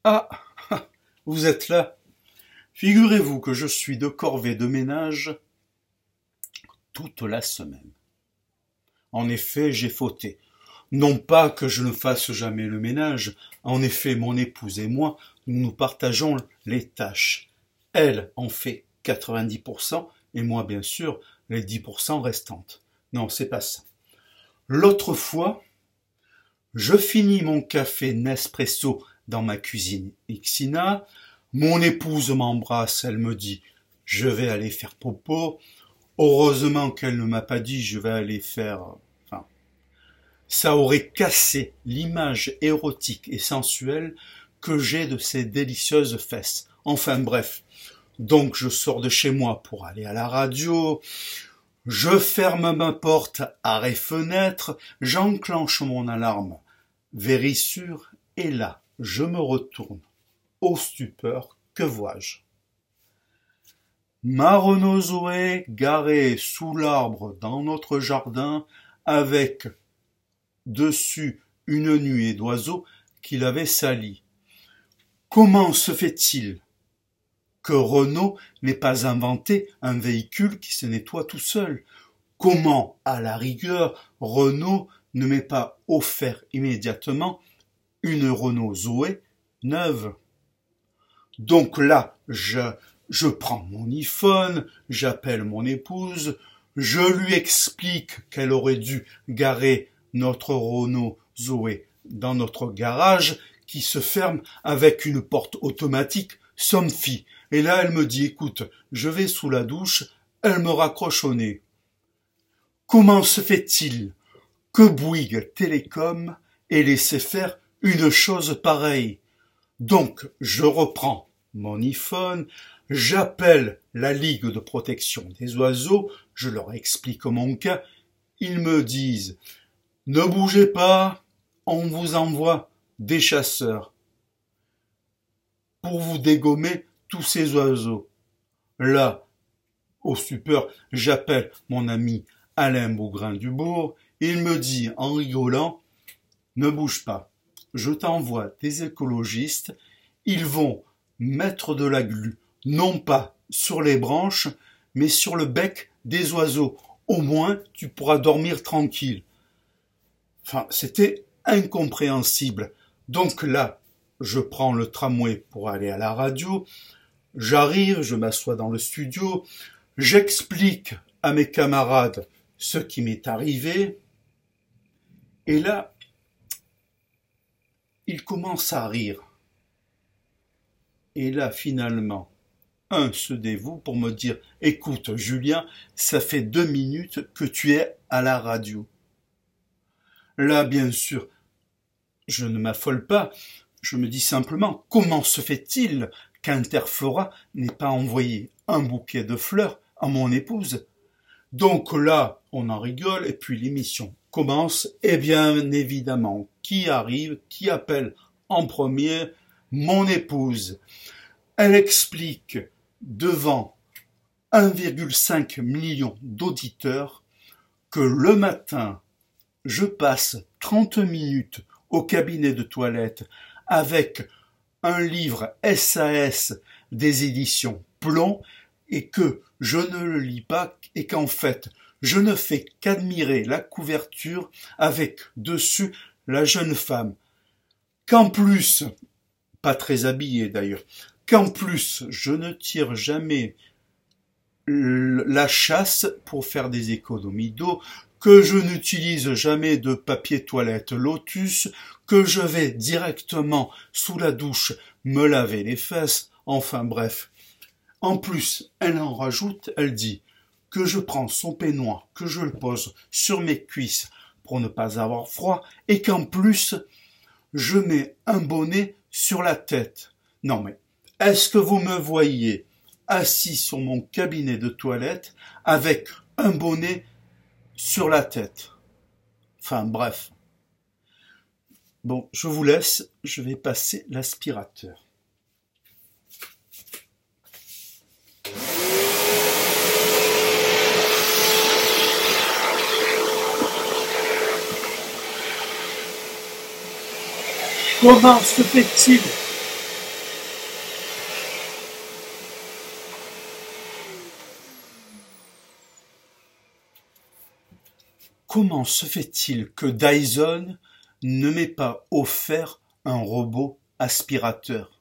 Ah, vous êtes là. Figurez-vous que je suis de corvée de ménage toute la semaine. En effet, j'ai fauté. Non pas que je ne fasse jamais le ménage. En effet, mon épouse et moi, nous partageons les tâches. Elle en fait 90% et moi, bien sûr, les 10% restantes. Non, c'est pas ça. L'autre fois, je finis mon café Nespresso dans ma cuisine Ixina. Mon épouse m'embrasse, elle me dit « Je vais aller faire popo ». Heureusement qu'elle ne m'a pas dit « Je vais aller faire… » Enfin, ça aurait cassé l'image érotique et sensuelle que j'ai de ces délicieuses fesses. Enfin bref, donc je sors de chez moi pour aller à la radio, je ferme ma porte, arrêt fenêtre, j'enclenche mon alarme, vérissure, et là, je me retourne. Ô stupeur, que vois-je? Ma Renault Zoé garée sous l'arbre dans notre jardin avec dessus une nuée d'oiseaux qui l'avaient salie. Comment se fait-il que Renault n'ait pas inventé un véhicule qui se nettoie tout seul? Comment, à la rigueur, Renault ne m'ait pas offert immédiatement une Renault Zoé neuve? Donc là, je prends mon iPhone, j'appelle mon épouse, je lui explique qu'elle aurait dû garer notre Renault Zoé dans notre garage qui se ferme avec une porte automatique Somfy. Et là, elle me dit, écoute, je vais sous la douche, elle me raccroche au nez. Comment se fait-il que Bouygues Télécom ait laissé faire une chose pareille? Donc, je reprends mon iPhone, j'appelle la Ligue de protection des oiseaux, je leur explique mon cas, ils me disent « Ne bougez pas, on vous envoie des chasseurs pour vous dégommer tous ces oiseaux. » Là, au stupeur, j'appelle mon ami Alain Bougrain-Dubourg, il me dit en rigolant « Ne bouge pas, je t'envoie des écologistes, ils vont mettre de la glu, non pas sur les branches, mais sur le bec des oiseaux. Au moins, tu pourras dormir tranquille. » Enfin, c'était incompréhensible. Donc là, je prends le tramway pour aller à la radio, j'arrive, je m'assois dans le studio, j'explique à mes camarades ce qui m'est arrivé, et là, ils commencent à rire. Et là, finalement, un se dévoue pour me dire « Écoute, Julien, ça fait 2 minutes que tu es à la radio. » Là, bien sûr, je ne m'affole pas. Je me dis simplement « Comment se fait-il qu'Interflora n'ait pas envoyé un bouquet de fleurs à mon épouse ?» Donc là, on en rigole et puis l'émission commence. Et bien évidemment, qui arrive, qui appelle en premier? Mon épouse. Elle explique devant 1,5 million d'auditeurs que le matin, je passe 30 minutes au cabinet de toilette avec un livre SAS des éditions Plomb et que je ne le lis pas et qu'en fait, je ne fais qu'admirer la couverture avec dessus la jeune femme. Qu'en plus, pas très habillée d'ailleurs, qu'en plus, je ne tire jamais la chasse pour faire des économies d'eau, que je n'utilise jamais de papier toilette Lotus, que je vais directement sous la douche me laver les fesses, enfin bref. En plus, elle en rajoute, elle dit que je prends son peignoir, que je le pose sur mes cuisses pour ne pas avoir froid, et qu'en plus, je mets un bonnet sur la tête. Non mais, est-ce que vous me voyez assis sur mon cabinet de toilette avec un bonnet sur la tête? Enfin bref. Bon, je vous laisse, je vais passer l'aspirateur. Comment se fait-il comment se fait-il que Dyson ne m'ait pas offert un robot aspirateur ?